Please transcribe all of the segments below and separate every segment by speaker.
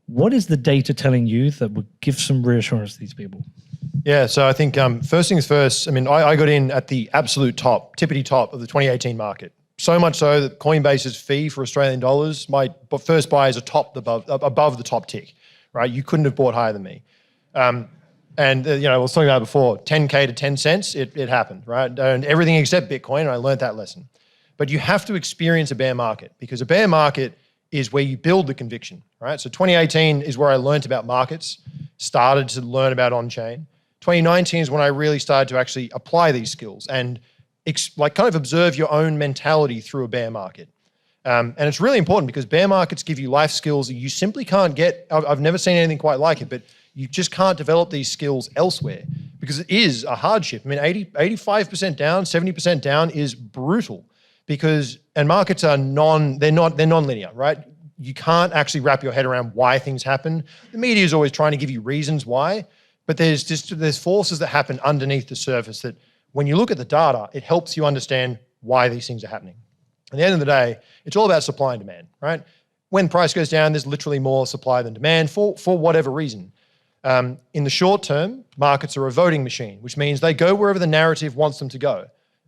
Speaker 1: What is the data telling you that would give some reassurance to these people?
Speaker 2: Yeah, so I think first things first, I mean, I got in at the absolute top, tippity top of the 2018 market. So much so that Coinbase's fee for Australian dollars, my first buy is above the top tick, right? You couldn't have bought higher than me. I was talking about it before, 10K to 10 cents, it happened, right? And everything except Bitcoin, and I learned that lesson. But you have to experience a bear market, because a bear market is where you build the conviction, right? So 2018 is where I learned about markets, started to learn about on-chain. 2019 is when I really started to actually apply these skills and kind of observe your own mentality through a bear market. And it's really important because bear markets give you life skills that you simply can't get. I've never seen anything quite like it, but you just can't develop these skills elsewhere because it is a hardship. I mean, 85% down, 70% down is brutal and markets are they're non-linear, right? You can't actually wrap your head around why things happen. The media is always trying to give you reasons why, but there's forces that happen underneath the surface that when you look at the data, it helps you understand why these things are happening. At the end of the day, it's all about supply and demand, right? When price goes down, there's literally more supply than demand for whatever reason. In the short term, markets are a voting machine, which means they go wherever the narrative wants them to go.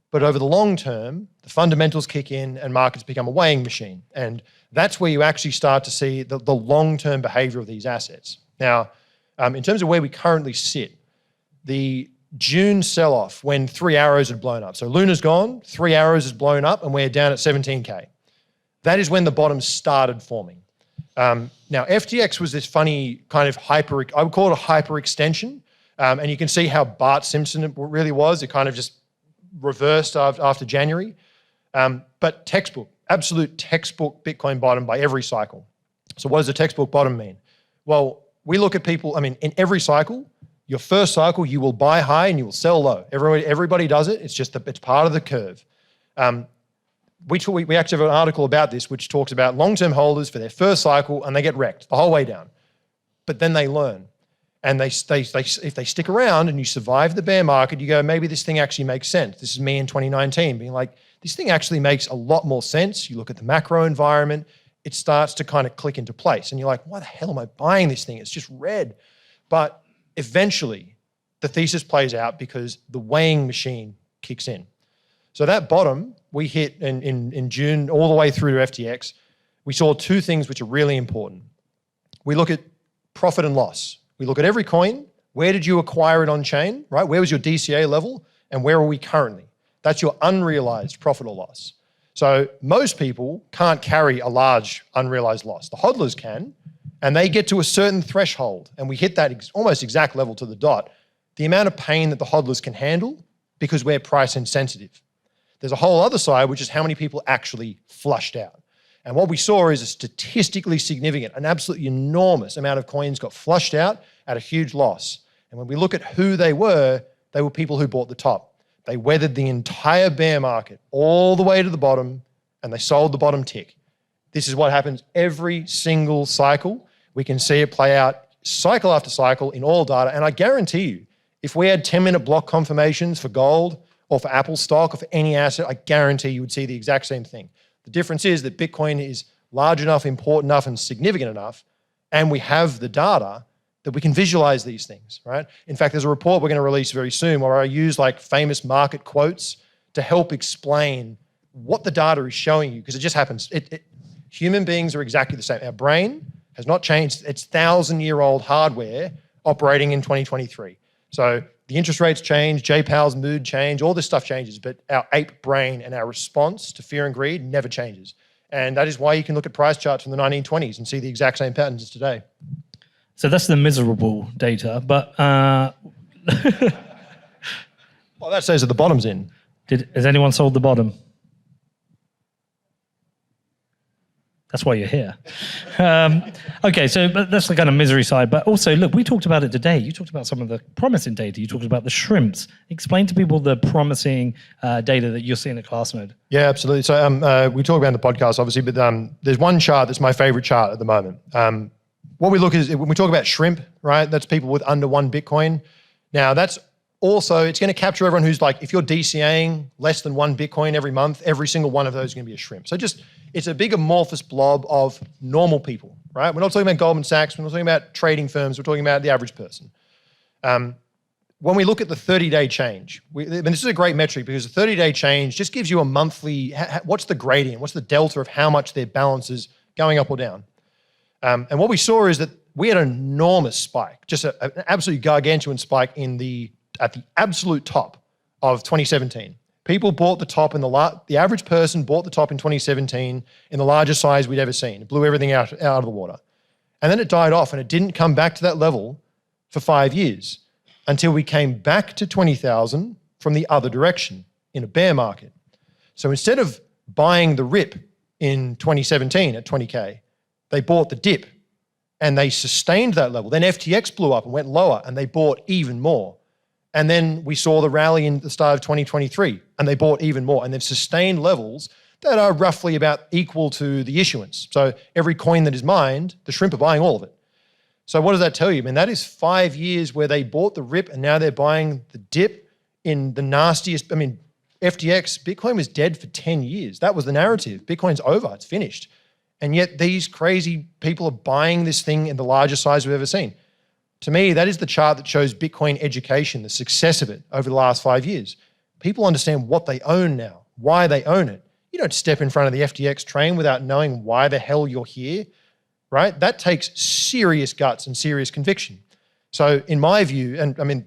Speaker 2: But over the long term, the fundamentals kick in and markets become a weighing machine. And that's where you actually start to see the long-term behavior of these assets. Now, in terms of where we currently sit, the June sell-off when 3 arrows had blown up. So Luna's gone, 3 arrows has blown up, and we're down at 17K. That is when the bottom started forming. Now, FTX was this funny kind of I would call it a hyper extension. And you can see how Bart Simpson it really was. It kind of just reversed after January. But textbook, absolute textbook Bitcoin bottom by every cycle. So what does a textbook bottom mean? Well, we look at people, I mean, in every cycle, your first cycle, you will buy high and you will sell low. Everybody does it. It's just it's part of the curve. We actually have an article about this, which talks about long-term holders for their first cycle and they get wrecked the whole way down. But then they learn. And if they stick around and you survive the bear market, you go, maybe this thing actually makes sense. This is me in 2019 being like, this thing actually makes a lot more sense. You look at the macro environment, it starts to kind of click into place. And you're like, why the hell am I buying this thing? It's just red. But eventually the thesis plays out because the weighing machine kicks in. So that bottom we hit in June all the way through to FTX. We saw two things which are really important. We look at profit and loss. We look at every coin. Where did you acquire it on chain, right? Where was your DCA level and where are we currently? That's your unrealized profit or loss. So most people can't carry a large unrealized loss. The hodlers can, and they get to a certain threshold, and we hit that almost exact level to the dot. The amount of pain that the hodlers can handle because we're price insensitive. There's a whole other side, which is how many people actually flushed out. And what we saw is a statistically significant, an absolutely enormous amount of coins got flushed out at a huge loss. And when we look at who they were people who bought the top. They weathered the entire bear market all the way to the bottom and they sold the bottom tick. This is what happens every single cycle. We can see it play out cycle after cycle in all data. And I guarantee you, if we had 10-minute block confirmations for gold or for Apple stock or for any asset, I guarantee you would see the exact same thing. The difference is that Bitcoin is large enough, important enough, and significant enough, and we have the data that we can visualize these things, right? In fact, there's a report we're going to release very soon where I use like famous market quotes to help explain what the data is showing you, because it just happens. Human beings are exactly the same. Our brain has not changed. It's 1,000-year-old hardware operating in 2023. So the interest rates change, Jay Powell's mood change, all this stuff changes, but our ape brain and our response to fear and greed never changes. And that is why you can look at price charts from the 1920s and see the exact same patterns as today.
Speaker 1: So that's the miserable data, but...
Speaker 2: Well, that says that the bottom's in.
Speaker 1: Has anyone sold the bottom? That's why you're here. Okay, so that's the kind of misery side. But also, look, we talked about it today. You talked about some of the promising data. You talked about the shrimps. Explain to people the promising data that you're seeing at ClassNode.
Speaker 2: Yeah, absolutely. So we talk about it in the podcast, obviously, but there's one chart that's my favorite chart at the moment. What we look is, when we talk about shrimp, right, that's people with under 1 Bitcoin. Now, that's also it's going to capture everyone who's like, if you're DCAing less than 1 Bitcoin every month, every single one of those is going to be a shrimp. So it's a big amorphous blob of normal people, right? We're not talking about Goldman Sachs. We're not talking about trading firms. We're talking about the average person. When we look at the 30-day change, and this is a great metric because the 30-day change just gives you a monthly, what's the gradient, what's the delta of how much their balance is going up or down. And what we saw is that we had an enormous spike, just an absolutely gargantuan spike at the absolute top of 2017. People bought the top the average person bought the top in 2017 in the largest size we'd ever seen. It blew everything out of the water. And then it died off and it didn't come back to that level for 5 years until we came back to 20,000 from the other direction in a bear market. So instead of buying the rip in 2017 at 20K, they bought the dip and they sustained that level. Then FTX blew up and went lower and they bought even more. And then we saw the rally in the start of 2023 and they bought even more and they've sustained levels that are roughly about equal to the issuance. So every coin that is mined, the shrimp are buying all of it. So what does that tell you? I mean, that is 5 years where they bought the rip and now they're buying the dip in the nastiest. I mean, FTX, Bitcoin was dead for 10 years. That was the narrative. Bitcoin's over, it's finished. And yet these crazy people are buying this thing in the largest size we've ever seen. To me, that is the chart that shows Bitcoin education, the success of it over the last 5 years. People understand what they own now, why they own it. You don't step in front of the FTX train without knowing why the hell you're here, right? That takes serious guts and serious conviction. So in my view, and I mean,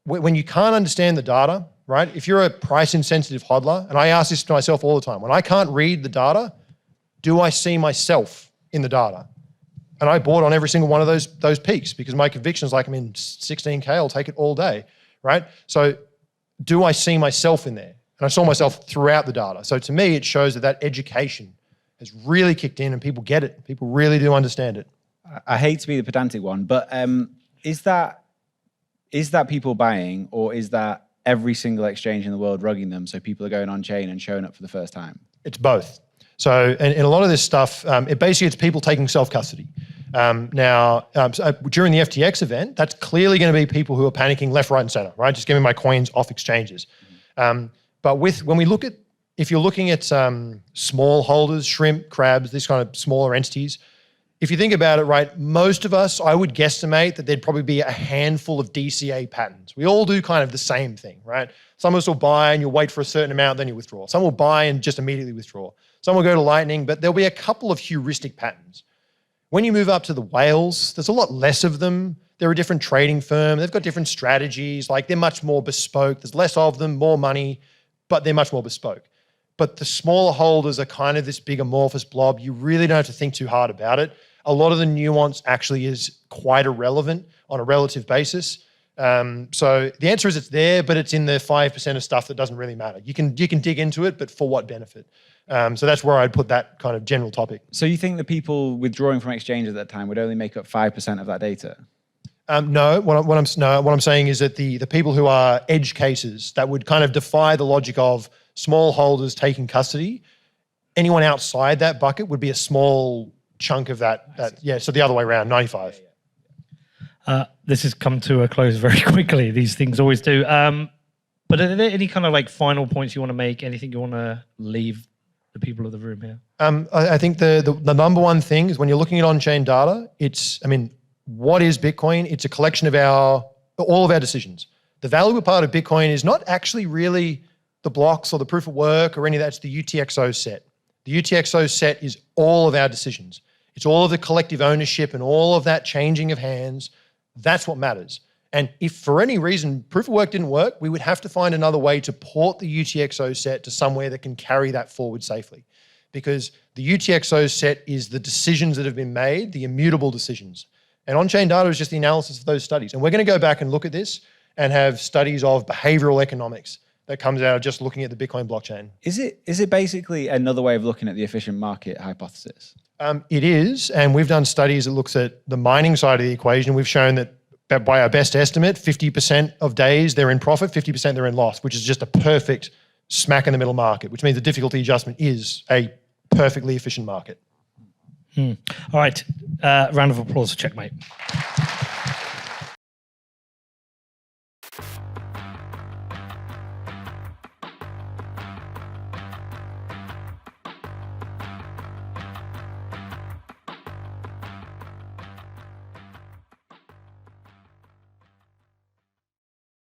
Speaker 2: when you can't understand the data, right? If you're a price-insensitive hodler, and I ask this to myself all the time, when I can't read the data, do I see myself in the data? And I bought on every single one of those peaks because my conviction is like, I'm in 16K, I'll take it all day, right? So do I see myself in there? And I saw myself throughout the data. So to me, it shows that education has really kicked in and people get it. People really do understand it.
Speaker 3: I hate to be the pedantic one, but is that people buying or is that every single exchange in the world rugging them so people are going on chain and showing up for the first time?
Speaker 2: It's both. So, and a lot of this stuff, it's people taking self-custody. During the FTX event, that's clearly going to be people who are panicking left, right, and center, right? Just give me my coins off exchanges. But if you're looking at small holders, shrimp, crabs, these kind of smaller entities, if you think about it, right, most of us, I would guesstimate that there'd probably be a handful of DCA patterns. We all do kind of the same thing, right? Some of us will buy and you'll wait for a certain amount, then you withdraw. Some will buy and just immediately withdraw. Some will go to Lightning, but there'll be a couple of heuristic patterns. When you move up to the whales, there's a lot less of them. They're a different trading firm. They've got different strategies. Like they're much more bespoke. There's less of them, more money, but they're much more bespoke. But the smaller holders are kind of this big amorphous blob. You really don't have to think too hard about it. A lot of the nuance actually is quite irrelevant on a relative basis. So the answer is it's there, but it's in the 5% of stuff that doesn't really matter. You can dig into it, but for what benefit? So that's where I'd put that kind of general topic.
Speaker 3: So you think the people withdrawing from exchange at that time would only make up 5% of that data?
Speaker 2: No, what I'm saying is that the people who are edge cases that would kind of defy the logic of small holders taking custody, anyone outside that bucket would be a small chunk of that. So the other way around, 95.
Speaker 1: This has come to a close very quickly. These things always do. But are there any kind of like final points you want to make? Anything you want to leave the people of the room here?
Speaker 2: I think the number one thing is when you're looking at on-chain data, what is Bitcoin? It's a collection of all of our decisions. The valuable part of Bitcoin is not actually really the blocks or the proof of work or any of that. It's the UTXO set. The UTXO set is all of our decisions. It's all of the collective ownership and all of that changing of hands. That's what matters. And if for any reason proof of work didn't work, we would have to find another way to port the UTXO set to somewhere that can carry that forward safely. Because the UTXO set is the decisions that have been made, the immutable decisions. And on-chain data is just the analysis of those studies. And we're going to go back and look at this and have studies of behavioral economics that comes out of just looking at the Bitcoin blockchain.
Speaker 3: Is it basically another way of looking at the efficient market hypothesis?
Speaker 2: It is, and we've done studies that looks at the mining side of the equation. We've shown that by our best estimate, 50% of days they're in profit, 50% they're in loss, which is just a perfect smack in the middle market, which means the difficulty adjustment is a perfectly efficient market.
Speaker 1: All right, round of applause for Checkmate.